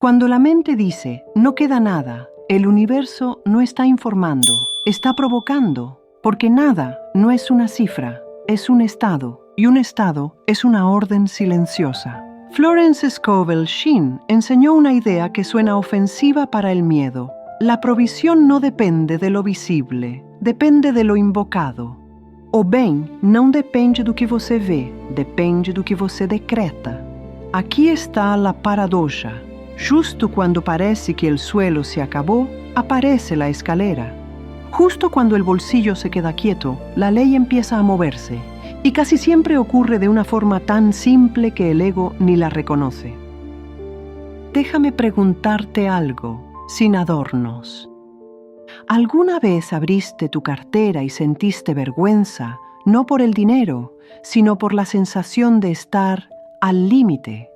Cuando la mente dice, no queda nada, el universo no está informando, está provocando, porque nada no es una cifra, es un estado, y un estado es una orden silenciosa. Florence Scovel Shinn enseñó una idea que suena ofensiva para el miedo. La provisión no depende de lo visible, depende de lo invocado. O bem não depende do que você vê, depende do que você decreta. Aqui está la paradoxa. Justo cuando parece que el suelo se acabó, aparece la escalera. Justo cuando el bolsillo se queda quieto, la ley empieza a moverse, y casi siempre ocurre de una forma tan simple que el ego ni la reconoce. Déjame preguntarte algo, sin adornos. ¿Alguna vez abriste tu cartera y sentiste vergüenza, no por el dinero, sino por la sensación de estar al límite?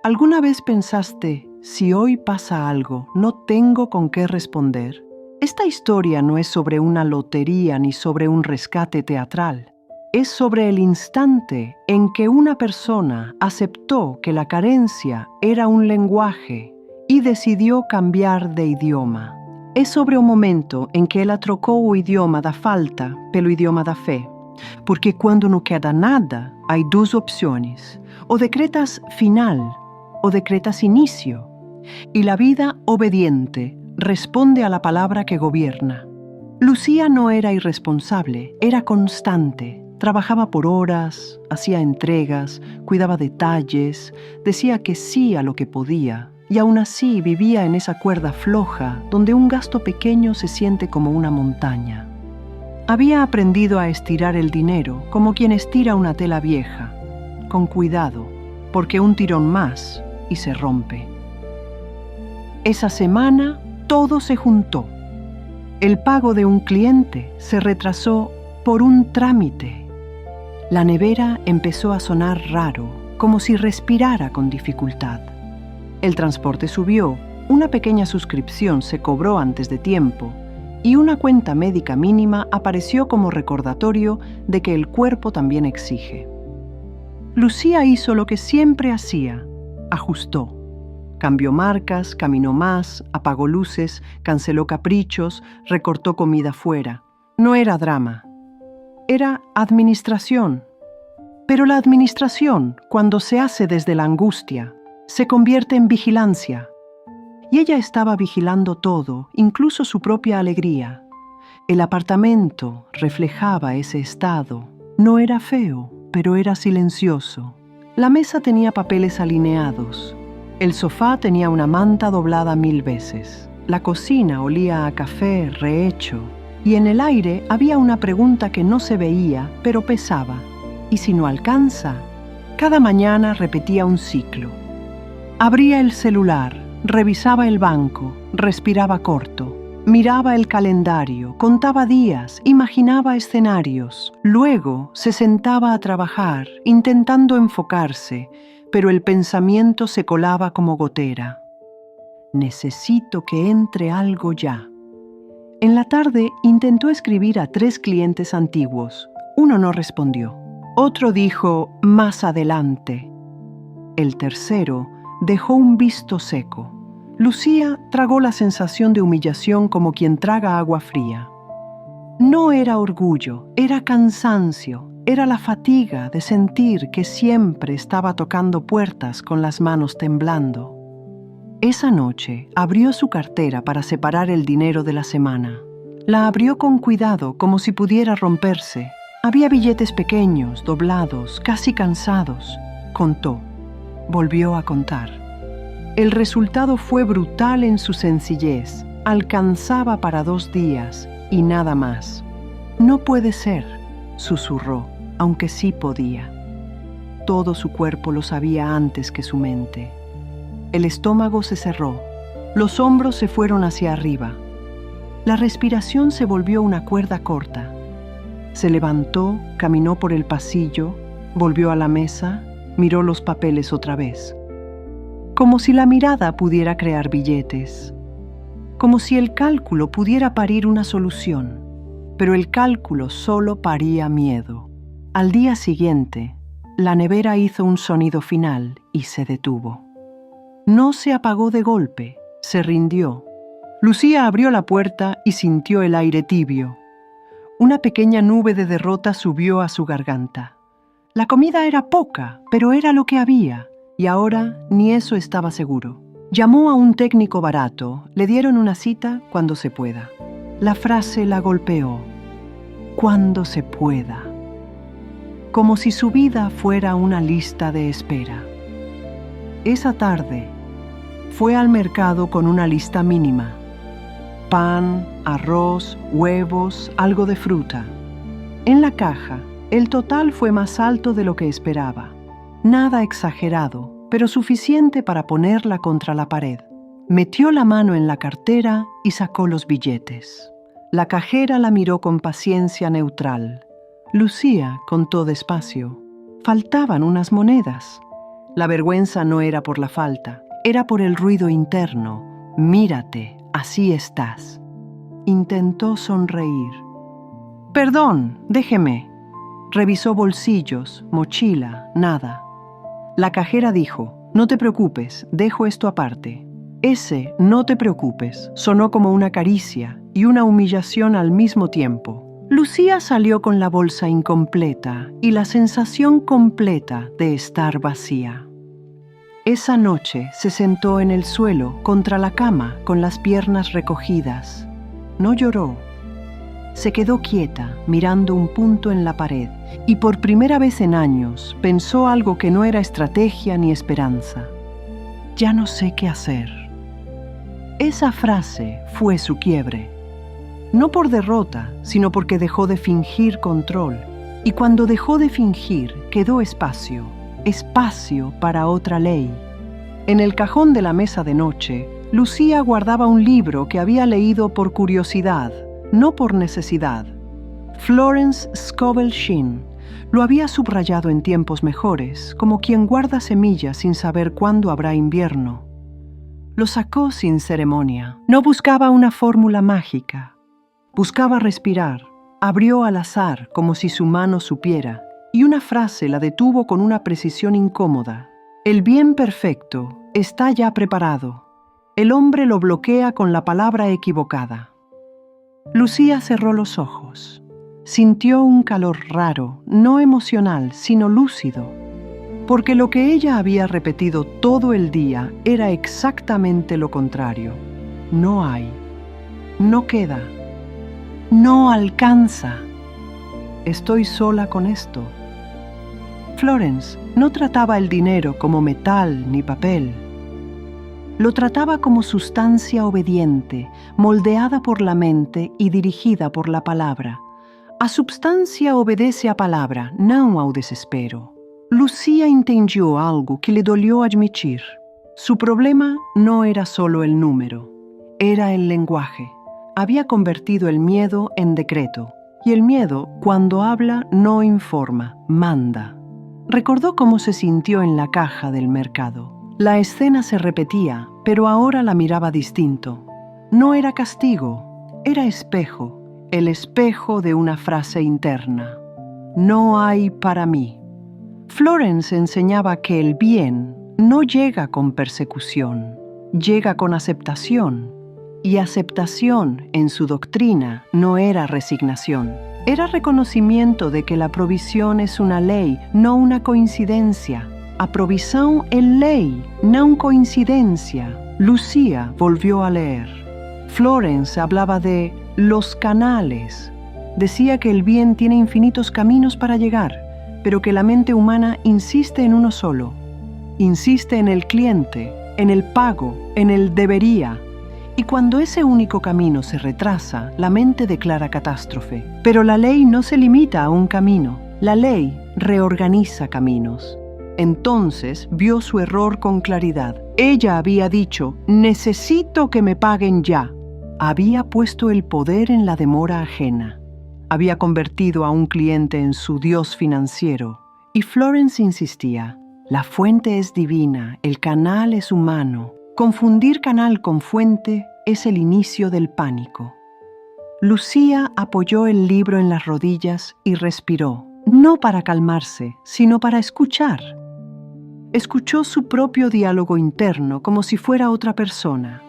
¿Alguna vez pensaste, si hoy pasa algo, no tengo con qué responder? Esta historia no es sobre una lotería ni sobre un rescate teatral. Es sobre el instante en que una persona aceptó que la carencia era un lenguaje y decidió cambiar de idioma. Es sobre un momento en que ela trocou o idioma da falta pelo idioma da fé. Porque quando não queda nada, há duas opções. O decretas final o decretas inicio. Y la vida obediente responde a la palabra que gobierna. Lucía no era irresponsable, era constante. Trabajaba por horas, hacía entregas, cuidaba detalles, decía que sí a lo que podía. Y aún así vivía en esa cuerda floja donde un gasto pequeño se siente como una montaña. Había aprendido a estirar el dinero como quien estira una tela vieja, con cuidado, porque un tirón más y se rompe. Esa semana todo se juntó. El pago de un cliente se retrasó por un trámite. La nevera empezó a sonar raro, como si respirara con dificultad. El transporte subió, una pequeña suscripción se cobró antes de tiempo y una cuenta médica mínima apareció como recordatorio de que el cuerpo también exige. Lucía hizo lo que siempre hacía, ajustó. Cambió marcas, caminó más, apagó luces, canceló caprichos, recortó comida fuera. No era drama, era administración. Pero la administración, cuando se hace desde la angustia, se convierte en vigilancia. Y ella estaba vigilando todo, incluso su propia alegría. El apartamento reflejaba ese estado. No era feo, pero era silencioso. La mesa tenía papeles alineados. El sofá tenía una manta doblada 1000 veces. La cocina olía a café rehecho. Y en el aire había una pregunta que no se veía, pero pesaba. ¿Y si no alcanza? Cada mañana repetía un ciclo. Abría el celular, revisaba el banco, respiraba corto, miraba el calendario, contaba días, imaginaba escenarios. Luego se sentaba a trabajar, intentando enfocarse, pero el pensamiento se colaba como gotera. Necesito que entre algo ya. En la tarde intentó escribir a 3 clientes antiguos. Uno no respondió. Otro dijo, más adelante. El tercero dejó un visto seco. Lucía tragó la sensación de humillación como quien traga agua fría. No era orgullo, era cansancio, era la fatiga de sentir que siempre estaba tocando puertas con las manos temblando. Esa noche abrió su cartera para separar el dinero de la semana. La abrió con cuidado, como si pudiera romperse. Había billetes pequeños, doblados, casi cansados. Contó. Volvió a contar. El resultado fue brutal en su sencillez. Alcanzaba para 2 días y nada más. No puede ser, susurró, aunque sí podía. Todo su cuerpo lo sabía antes que su mente. El estómago se cerró. Los hombros se fueron hacia arriba. La respiración se volvió una cuerda corta. Se levantó, caminó por el pasillo, volvió a la mesa, miró los papeles otra vez. Como si la mirada pudiera crear billetes. Como si el cálculo pudiera parir una solución. Pero el cálculo solo paría miedo. Al día siguiente, la nevera hizo un sonido final y se detuvo. No se apagó de golpe, se rindió. Lucía abrió la puerta y sintió el aire tibio. Una pequeña nube de derrota subió a su garganta. La comida era poca, pero era lo que había, y ahora ni eso estaba seguro. Llamó a un técnico barato, le dieron una cita cuando se pueda. La frase la golpeó. Cuando se pueda. Como si su vida fuera una lista de espera. Esa tarde, fue al mercado con una lista mínima. Pan, arroz, huevos, algo de fruta. En la caja, el total fue más alto de lo que esperaba. Nada exagerado, pero suficiente para ponerla contra la pared. Metió la mano en la cartera y sacó los billetes. La cajera la miró con paciencia neutral. Lucía contó despacio. Faltaban unas monedas. La vergüenza no era por la falta, era por el ruido interno. Mírate, así estás. Intentó sonreír. Perdón, déjeme. Revisó bolsillos, mochila, nada. La cajera dijo, no te preocupes, dejo esto aparte. Ese no te preocupes sonó como una caricia y una humillación al mismo tiempo. Lucía salió con la bolsa incompleta y la sensación completa de estar vacía. Esa noche se sentó en el suelo contra la cama con las piernas recogidas. No lloró. Se quedó quieta mirando un punto en la pared y por primera vez en años pensó algo que no era estrategia ni esperanza. Ya no sé qué hacer. Esa frase fue su quiebre. No por derrota, sino porque dejó de fingir control. Y cuando dejó de fingir, quedó espacio para otra ley. En el cajón de la mesa de noche, Lucía guardaba un libro que había leído por curiosidad, no por necesidad. Florence Scovel Shinn lo había subrayado en tiempos mejores, como quien guarda semillas sin saber cuándo habrá invierno. Lo sacó sin ceremonia. No buscaba una fórmula mágica. Buscaba respirar. Abrió al azar como si su mano supiera, y una frase la detuvo con una precisión incómoda. El bien perfecto está ya preparado. El hombre lo bloquea con la palabra equivocada. Lucía cerró los ojos. Sintió un calor raro, no emocional, sino lúcido, porque lo que ella había repetido todo el día era exactamente lo contrario. No hay. No queda. No alcanza. Estoy sola con esto. Florence no trataba el dinero como metal ni papel. Lo trataba como sustancia obediente, moldeada por la mente y dirigida por la palabra. A substancia obedece a palavra, não ao desespero. Lucía entendió algo que le dolió admitir. Su problema no era solo el número, era el lenguaje. Había convertido el miedo en decreto, y el miedo, cuando habla, no informa, manda. Recordó cómo se sintió en la caja del mercado. La escena se repetía, pero ahora la miraba distinto. No era castigo, era espejo, el espejo de una frase interna. No hay para mí. Florence enseñaba que el bien no llega con persecución, llega con aceptación. Y aceptación en su doctrina no era resignación. Era reconocimiento de que la provisión es una ley, no una coincidencia. A provisão é lei, não coincidencia. Lucía volvió a leer. Florence hablaba de los canales. Decía que el bien tiene infinitos caminos para llegar, pero que la mente humana insiste en uno solo. Insiste en el cliente, en el pago, en el debería. Y cuando ese único camino se retrasa, la mente declara catástrofe. Pero la ley no se limita a un camino. La ley reorganiza caminos. Entonces vio su error con claridad. Ella había dicho, necesito que me paguen ya. Había puesto el poder en la demora ajena. Había convertido a un cliente en su dios financiero. Y Florence insistía, la fuente es divina, el canal es humano. Confundir canal con fuente es el inicio del pánico. Lucía apoyó el libro en las rodillas y respiró, no para calmarse, sino para escuchar. Escuchó su propio diálogo interno como si fuera otra persona.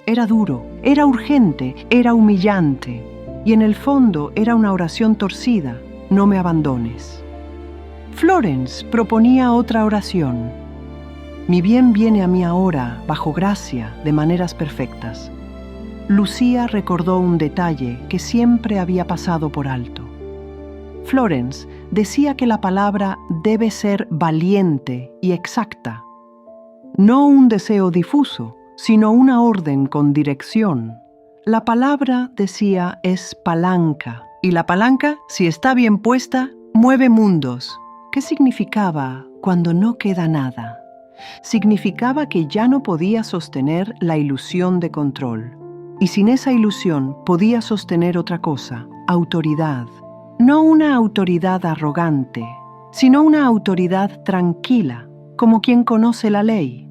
Era duro, era urgente, era humillante, y en el fondo era una oración torcida: no me abandones. Florence proponía otra oración: mi bien viene a mí ahora, bajo gracia, de maneras perfectas. Lucía recordó un detalle que siempre había pasado por alto. Florence decía que la palabra debe ser valiente y exacta. No un deseo difuso, sino una orden con dirección. La palabra, decía, es palanca, y la palanca, si está bien puesta, mueve mundos. ¿Qué significaba cuando no queda nada? Significaba que ya no podía sostener la ilusión de control. Y sin esa ilusión podía sostener otra cosa: autoridad. No una autoridad arrogante, sino una autoridad tranquila, como quien conoce la ley.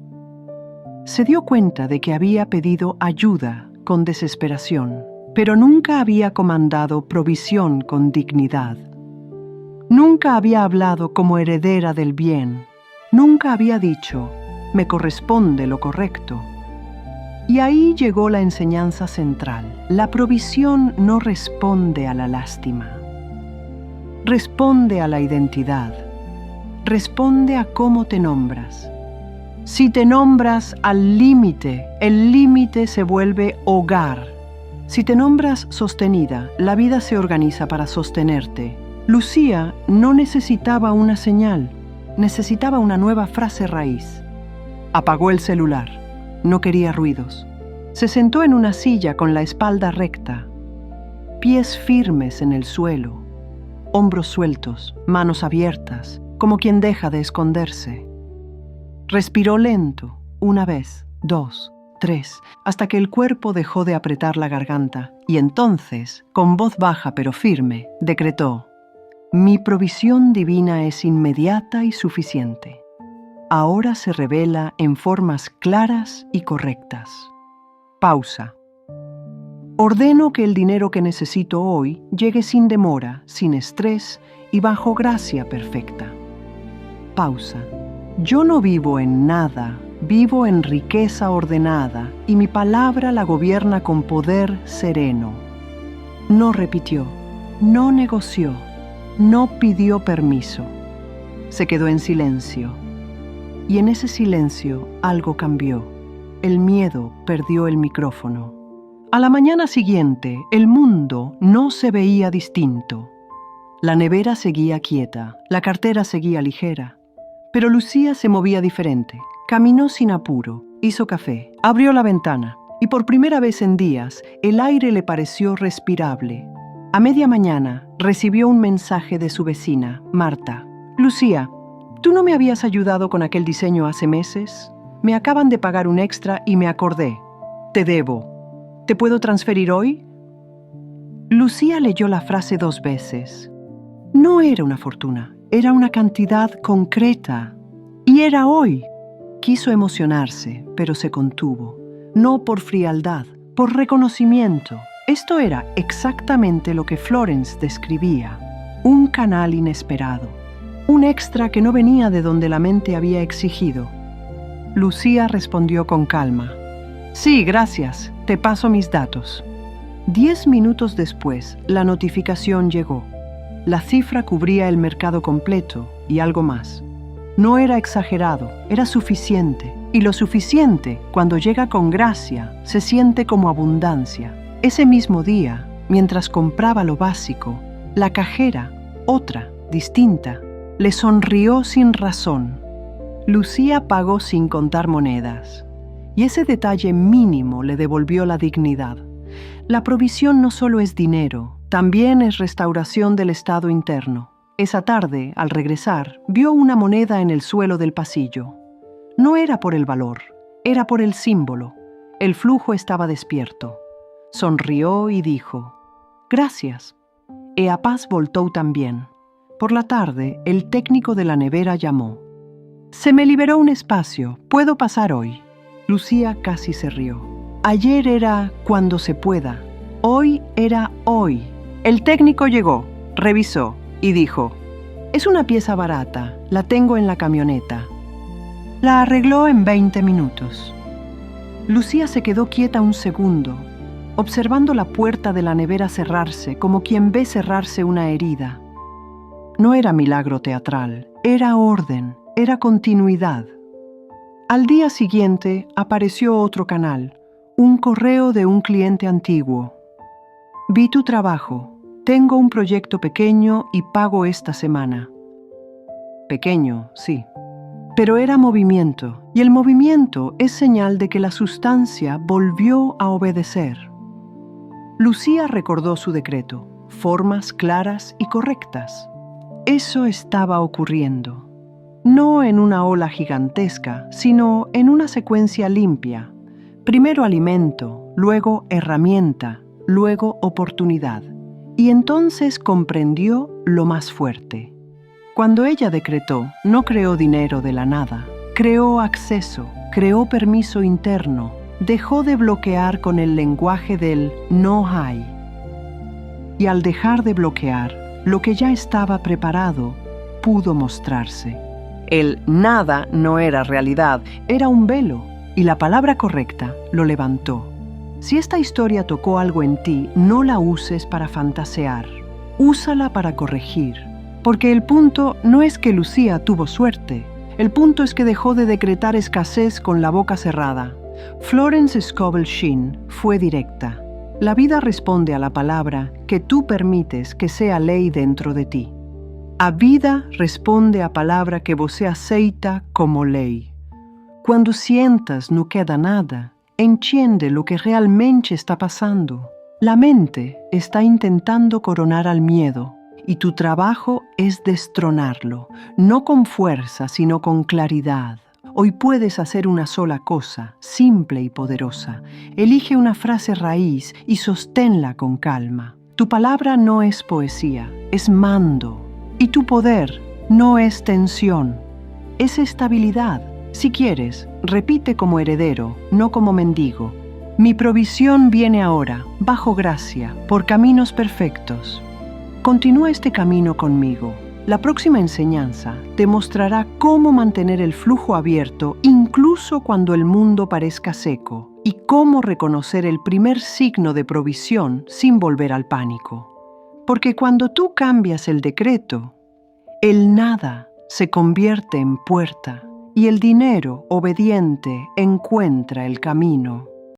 Se dio cuenta de que había pedido ayuda con desesperación, pero nunca había comandado provisión con dignidad. Nunca había hablado como heredera del bien. Nunca había dicho: me corresponde lo correcto. Y ahí llegó la enseñanza central: la provisión no responde a la lástima. Responde a la identidad. Responde a cómo te nombras. Si te nombras al límite, el límite se vuelve hogar. Si te nombras sostenida, la vida se organiza para sostenerte. Lucía no necesitaba una señal, necesitaba una nueva frase raíz. Apagó el celular. No quería ruidos. Se sentó en una silla con la espalda recta, pies firmes en el suelo, hombros sueltos, manos abiertas, como quien deja de esconderse. Respiró lento, una vez, 2, 3, hasta que el cuerpo dejó de apretar la garganta, y entonces, con voz baja pero firme, decretó: mi provisión divina es inmediata y suficiente. Ahora se revela en formas claras y correctas. Pausa. Ordeno que el dinero que necesito hoy llegue sin demora, sin estrés y bajo gracia perfecta. Pausa. Yo no vivo en nada, vivo en riqueza ordenada, y mi palabra la gobierna con poder sereno. No repitió, no negoció, no pidió permiso. Se quedó en silencio. Y en ese silencio algo cambió. El miedo perdió el micrófono. A la mañana siguiente, el mundo no se veía distinto. La nevera seguía quieta, la cartera seguía ligera. Pero Lucía se movía diferente. Caminó sin apuro, hizo café, abrió la ventana, y por primera vez en días, el aire le pareció respirable. A media mañana, recibió un mensaje de su vecina, Marta. Lucía, ¿tú no me habías ayudado con aquel diseño hace meses? Me acaban de pagar un extra y me acordé. Te debo. ¿Te puedo transferir hoy? Lucía leyó la frase 2 veces. No era una fortuna, era una cantidad concreta. Y era hoy. Quiso emocionarse, pero se contuvo. No por frialdad, por reconocimiento. Esto era exactamente lo que Florence describía. Un canal inesperado. Un extra que no venía de donde la mente había exigido. Lucía respondió con calma. Sí, gracias. Te paso mis datos. 10 minutos después, la notificación llegó. La cifra cubría el mercado completo y algo más. No era exagerado, era suficiente. Y lo suficiente, cuando llega con gracia, se siente como abundancia. Ese mismo día, mientras compraba lo básico, la cajera, otra, distinta, le sonrió sin razón. Lucía pagó sin contar monedas. Y ese detalle mínimo le devolvió la dignidad. La provisión no solo es dinero, también es restauración del estado interno. Esa tarde, al regresar, vio una moneda en el suelo del pasillo. No era por el valor, era por el símbolo. El flujo estaba despierto. Sonrió y dijo: «Gracias». E a paz voltou también. Por la tarde, el técnico de la nevera llamó. «Se me liberó un espacio. ¿Puedo pasar hoy?» Lucía casi se rió. Ayer era cuando se pueda. Hoy era hoy. El técnico llegó, revisó y dijo: «Es una pieza barata, la tengo en la camioneta». La arregló en 20 minutos. Lucía se quedó quieta un segundo, observando la puerta de la nevera cerrarse como quien ve cerrarse una herida. No era milagro teatral, era orden, era continuidad. Al día siguiente apareció otro canal, un correo de un cliente antiguo. Vi tu trabajo, tengo un proyecto pequeño y pago esta semana. Pequeño, sí, pero era movimiento, y el movimiento es señal de que la sustancia volvió a obedecer. Lucía recordó su decreto, formas claras y correctas. Eso estaba ocurriendo, no en una ola gigantesca, sino en una secuencia limpia. Primero alimento, luego herramienta, luego oportunidad. Y entonces comprendió lo más fuerte. Cuando ella decretó, no creó dinero de la nada, creó acceso, creó permiso interno, dejó de bloquear con el lenguaje del no hay. Y al dejar de bloquear, lo que ya estaba preparado pudo mostrarse. El nada no era realidad, era un velo, y la palabra correcta lo levantó. Si esta historia tocó algo en ti, no la uses para fantasear, úsala para corregir. Porque el punto no es que Lucía tuvo suerte, el punto es que dejó de decretar escasez con la boca cerrada. Florence Scovel Shinn fue directa. La vida responde a la palabra que tú permites que sea ley dentro de ti. A vida responde a palabra que você aceita como ley. Cuando sientas no queda nada, entiende lo que realmente está pasando. La mente está intentando coronar al miedo. Y tu trabajo es destronarlo, no con fuerza, sino con claridad. Hoy puedes hacer una sola cosa, simple y poderosa. Elige una frase raíz y sosténla con calma. Tu palabra no es poesía, es mando. Y tu poder no es tensión, es estabilidad. Si quieres, repite como heredero, no como mendigo. Mi provisión viene ahora, bajo gracia, por caminos perfectos. Continúa este camino conmigo. La próxima enseñanza te mostrará cómo mantener el flujo abierto incluso cuando el mundo parezca seco y cómo reconocer el primer signo de provisión sin volver al pánico. Porque cuando tú cambias el decreto, el nada se convierte en puerta y el dinero obediente encuentra el camino.